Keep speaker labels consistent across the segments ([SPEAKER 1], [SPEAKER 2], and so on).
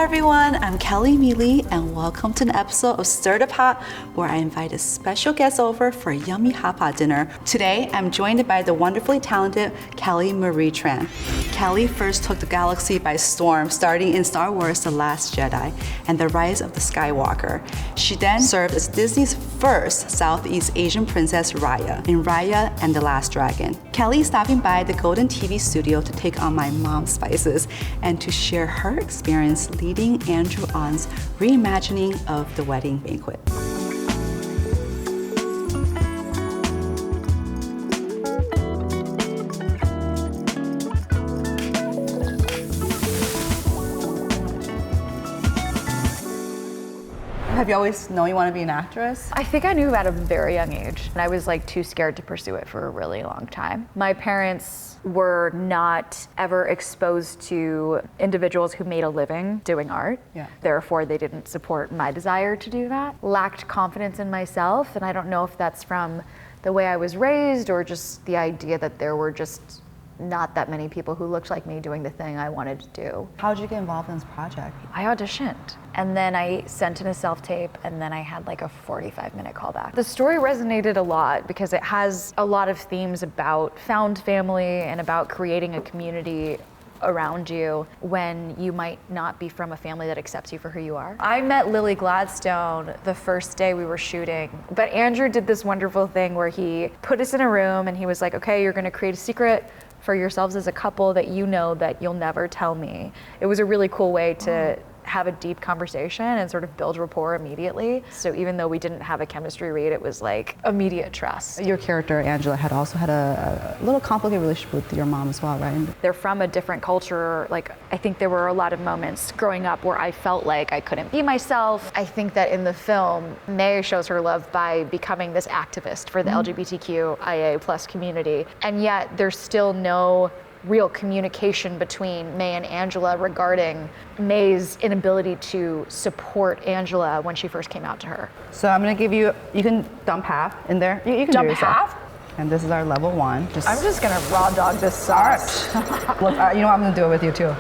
[SPEAKER 1] everyone, I'm Kelly Marie and welcome to an episode of Stir the Pot where I invite a special guest over for a yummy Hotpot dinner. Today, I'm joined by the wonderfully talented Kelly Marie Tran. Kelly first took the galaxy by storm, starting in Star Wars The Last Jedi and The Rise of the Skywalker. She then served as Disney's first Southeast Asian princess Raya in Raya and the Last Dragon. Kelly is stopping by the Golden TV studio to take on my mom's spices and to share her experience leading Andrew On's reimagining of the Wedding Banquet. Have you always known you want to be an actress?
[SPEAKER 2] I think I knew at a very young age, and I was like too scared to pursue it for a really long time. My parents were not ever exposed to individuals who made a living doing art.
[SPEAKER 1] Yeah.
[SPEAKER 2] Therefore, they didn't support my desire to do that. Lacked confidence in myself, and I don't know if that's from the way I was raised or just the idea that there were just not that many people who looked like me doing the thing I wanted to do.
[SPEAKER 1] How did you get involved in this project?
[SPEAKER 2] I auditioned, and then I sent in a self-tape, and then I had like a 45-minute callback. The story resonated a lot because it has a lot of themes about found family and about creating a community around you when you might not be from a family that accepts you for who you are. I met Lily Gladstone the first day we were shooting, but Andrew did this wonderful thing where he put us in a room and he was like, okay, you're gonna create a secret for yourselves as a couple that you know that you'll never tell me. It was a really cool way to have a deep conversation and sort of build rapport immediately. So even though we didn't have a chemistry read, it was like immediate trust.
[SPEAKER 1] Your character, Angela, had also had a little complicated relationship with your mom as well, right?
[SPEAKER 2] They're from a different culture. Like, I think there were a lot of moments growing up where I felt like I couldn't be myself. I think that in the film, May shows her love by becoming this activist for the LGBTQIA+ community. And yet there's still no real communication between May and Angela regarding May's inability to support Angela when she first came out to her.
[SPEAKER 1] So I'm gonna give you can dump half in there. You can
[SPEAKER 2] Dump
[SPEAKER 1] do yourself.
[SPEAKER 2] half?
[SPEAKER 1] And this is our level 1.
[SPEAKER 2] I'm just gonna raw dog this sauce.
[SPEAKER 1] Look, you know what, I'm gonna do it with you too.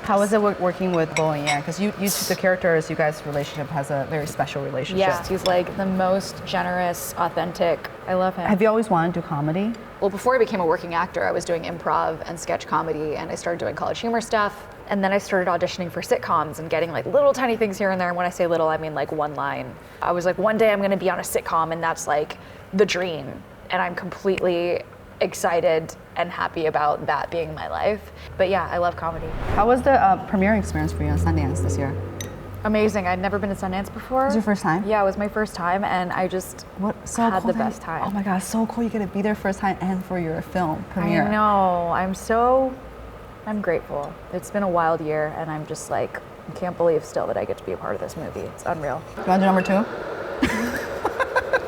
[SPEAKER 1] How is it working with Bo and Yan? Because you the characters, you guys' relationship has a very special relationship.
[SPEAKER 2] Yeah, he's like the most generous, authentic. I love him.
[SPEAKER 1] Have you always wanted to do comedy?
[SPEAKER 2] Well, before I became a working actor, I was doing improv and sketch comedy, and I started doing college humor stuff. And then I started auditioning for sitcoms and getting like little tiny things here and there. And when I say little, I mean like one line. I was like, one day I'm gonna be on a sitcom, and that's like the dream. And I'm completely excited and happy about that being my life. But yeah, I love comedy.
[SPEAKER 1] How was the premiering experience for you on Sundance this year?
[SPEAKER 2] Amazing. I'd never been to Sundance before.
[SPEAKER 1] Was it your first time?
[SPEAKER 2] Yeah, it was my first time, and I just had the best time.
[SPEAKER 1] Oh my God, so cool you get to be there first time and for your film premiere.
[SPEAKER 2] I know. I'm grateful. It's been a wild year, and I'm just like, I can't believe still that I get to be a part of this movie. It's unreal.
[SPEAKER 1] You want to do number 2?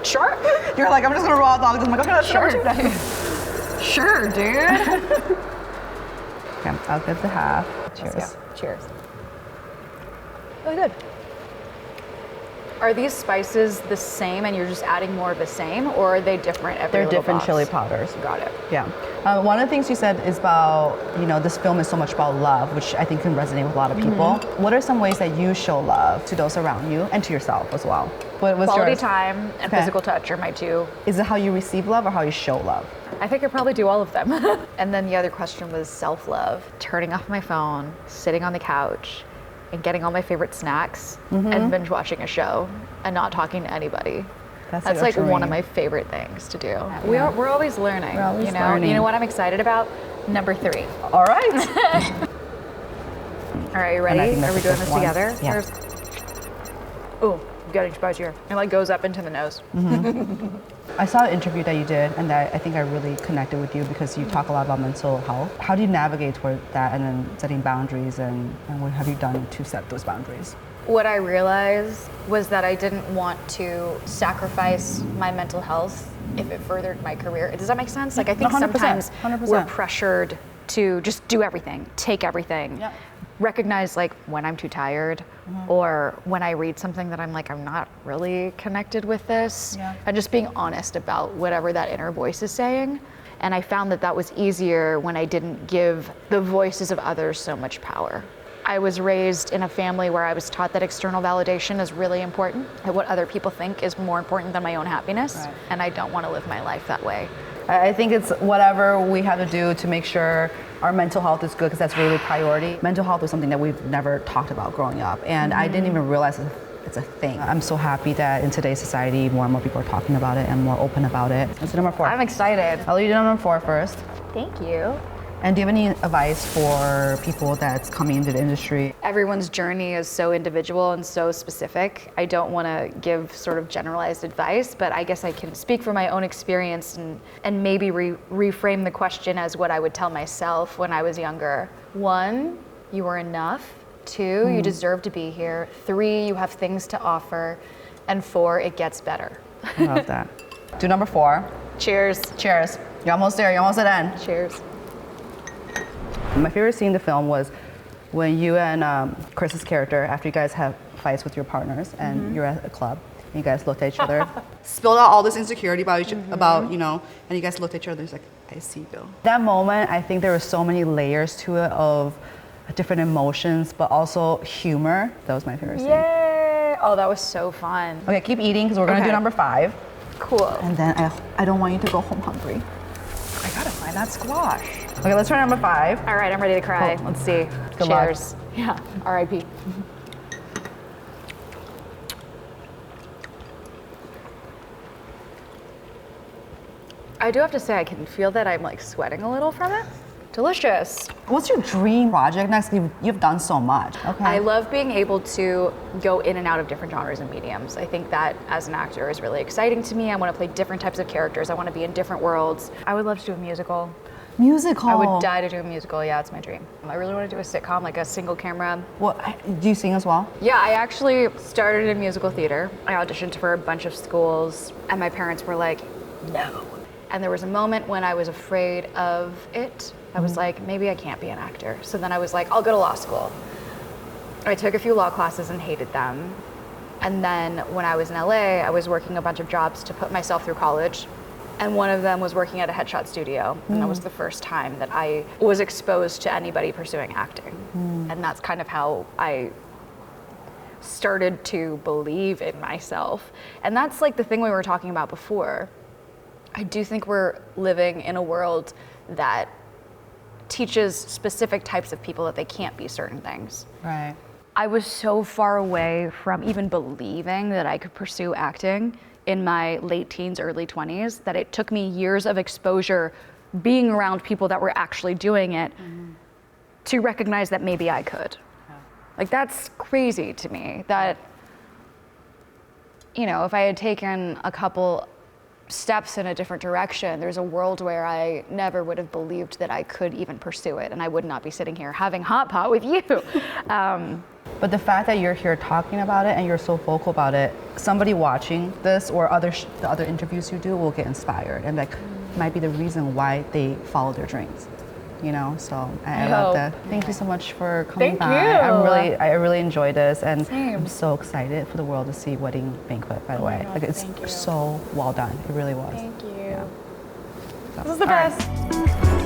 [SPEAKER 2] Sure.
[SPEAKER 1] You're like, I'm just gonna raw dog this. I'm like, okay, that's
[SPEAKER 2] Sure.
[SPEAKER 1] number 2.
[SPEAKER 2] Sure, dude.
[SPEAKER 1] Okay, I'll get the half. Cheers.
[SPEAKER 2] Let's go. Cheers. Really good. Are these spices the same and you're just adding more of the same, or are they different every
[SPEAKER 1] They're
[SPEAKER 2] little
[SPEAKER 1] different
[SPEAKER 2] box?
[SPEAKER 1] chili powders.
[SPEAKER 2] Got it.
[SPEAKER 1] Yeah. One of the things you said is about, this film is so much about love, which I think can resonate with a lot of people. What are some ways that you show love to those around you and to yourself as well? What was
[SPEAKER 2] Quality
[SPEAKER 1] yours?
[SPEAKER 2] time and physical touch are my two.
[SPEAKER 1] Is it how you receive love or how you show love?
[SPEAKER 2] I think I probably do all of them. And then the other question was self-love. Turning off my phone, sitting on the couch, and getting all my favorite snacks and binge watching a show and not talking to anybody. That's like one of my favorite things to do. Yeah. We're always learning.
[SPEAKER 1] We're always learning.
[SPEAKER 2] You know what I'm excited about? Number 3.
[SPEAKER 1] All right.
[SPEAKER 2] All right, you ready? Are we doing this together?
[SPEAKER 1] Yeah.
[SPEAKER 2] Ooh, you got each bite here. It like goes up into the nose.
[SPEAKER 1] I saw an interview that you did, and that I think I really connected with you because you talk a lot about mental health. How do you navigate toward that and then setting boundaries, and what have you done to set those boundaries?
[SPEAKER 2] What I realized was that I didn't want to sacrifice my mental health if it furthered my career. Does that make sense? Like, I think
[SPEAKER 1] 100%,
[SPEAKER 2] sometimes
[SPEAKER 1] 100%.
[SPEAKER 2] we're pressured to just do everything, take everything.
[SPEAKER 1] Yep.
[SPEAKER 2] Recognize like when I'm too tired or when I read something that I'm like, I'm not really connected with this.
[SPEAKER 1] Yeah.
[SPEAKER 2] And just being honest about whatever that inner voice is saying. And I found that that was easier when I didn't give the voices of others so much power. I was raised in a family where I was taught that external validation is really important, and what other people think is more important than my own happiness.
[SPEAKER 1] Right.
[SPEAKER 2] And I don't want to live my life that way.
[SPEAKER 1] I think it's whatever we have to do to make sure our mental health is good, because that's really priority. Mental health was something that we've never talked about growing up, and I didn't even realize it's a thing. I'm so happy that in today's society, more and more people are talking about it and more open about it. Let's do number 4.
[SPEAKER 2] I'm excited.
[SPEAKER 1] I'll let you do number 4 first.
[SPEAKER 2] Thank you.
[SPEAKER 1] And do you have any advice for people that's coming into the industry?
[SPEAKER 2] Everyone's journey is so individual and so specific. I don't want to give sort of generalized advice, but I guess I can speak from my own experience and maybe reframe the question as what I would tell myself when I was younger. 1, you are enough. 2, you deserve to be here. 3, you have things to offer. And 4, it gets better.
[SPEAKER 1] I love that. Do number 4.
[SPEAKER 2] Cheers.
[SPEAKER 1] Cheers. You're almost there. You're almost at the end.
[SPEAKER 2] Cheers.
[SPEAKER 1] My favorite scene in the film was when you and Chris's character, after you guys have fights with your partners and you're at a club, and you guys looked at each other, spilled out all this insecurity about, you know, and you guys looked at each other, it's like, I see you. That moment, I think there were so many layers to it of different emotions, but also humor. That was my favorite scene.
[SPEAKER 2] Yay! Oh, that was so fun.
[SPEAKER 1] Okay, keep eating, because we're gonna do number 5.
[SPEAKER 2] Cool.
[SPEAKER 1] And then I don't want you to go home hungry.
[SPEAKER 2] I gotta find that squash.
[SPEAKER 1] Okay, let's try number 5.
[SPEAKER 2] All right, I'm ready to cry.
[SPEAKER 1] Cool.
[SPEAKER 2] Let's see.
[SPEAKER 1] Good luck.
[SPEAKER 2] Cheers. Yeah, R.I.P. I do have to say, I can feel that I'm like sweating a little from it. Delicious.
[SPEAKER 1] What's your dream project next? You've done so much. Okay.
[SPEAKER 2] I love being able to go in and out of different genres and mediums. I think that as an actor is really exciting to me. I want to play different types of characters. I want to be in different worlds. I would love to do a musical.
[SPEAKER 1] Musical?
[SPEAKER 2] I would die to do a musical, yeah, it's my dream. I really want to do a sitcom, like a single camera.
[SPEAKER 1] Do you sing as well?
[SPEAKER 2] Yeah, I actually started in musical theater. I auditioned for a bunch of schools, and my parents were like, no. And there was a moment when I was afraid of it. I was like, maybe I can't be an actor. So then I was like, I'll go to law school. I took a few law classes and hated them. And then when I was in LA, I was working a bunch of jobs to put myself through college. And one of them was working at a headshot studio. And that was the first time that I was exposed to anybody pursuing acting. And that's kind of how I started to believe in myself. And that's like the thing we were talking about before. I do think we're living in a world that teaches specific types of people that they can't be certain things.
[SPEAKER 1] Right.
[SPEAKER 2] I was so far away from even believing that I could pursue acting in my late teens, early 20s, that it took me years of exposure being around people that were actually doing it to recognize that maybe I could. Yeah. Like, that's crazy to me that, you know, if I had taken a couple steps in a different direction, there's a world where I never would have believed that I could even pursue it, and I would not be sitting here having Hotpot with you.
[SPEAKER 1] But the fact that you're here talking about it and you're so vocal about it, somebody watching this or the other interviews you do will get inspired and like might be the reason why they follow their dreams. You know, so I love that. Thank you so much for coming by. I really enjoyed this, and I'm so excited for the world to see Wedding Banquet. By the way, like it's so well done. It really was.
[SPEAKER 2] Thank you.
[SPEAKER 1] Yeah. So,
[SPEAKER 2] this is the best.
[SPEAKER 1] Right.